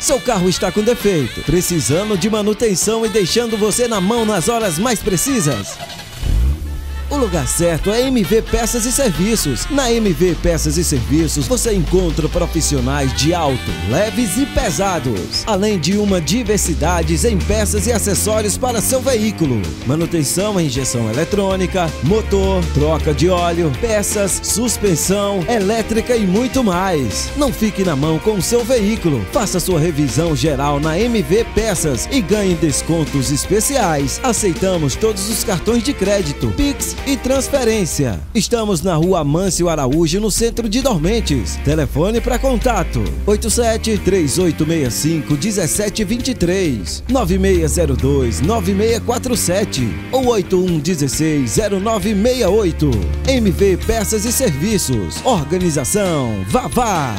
Seu carro está com defeito, precisando de manutenção e deixando você na mão nas horas mais precisas? O lugar certo é MV Peças e Serviços. Na MV Peças e Serviços você encontra profissionais de alto, leves e pesados, além de uma diversidade em peças e acessórios para seu veículo. Manutenção em injeção eletrônica, motor, troca de óleo, peças, suspensão, elétrica e muito mais. Não fique na mão com o seu veículo. Faça sua revisão geral na MV Peças e ganhe descontos especiais. Aceitamos todos os cartões de crédito, Pix e transferência. Estamos na Rua Amâncio Araújo, no centro de Dormentes. Telefone para contato: 87-3865-1723, 9602-9647 ou 8116-0968. MV Peças e Serviços. Organização Vavá.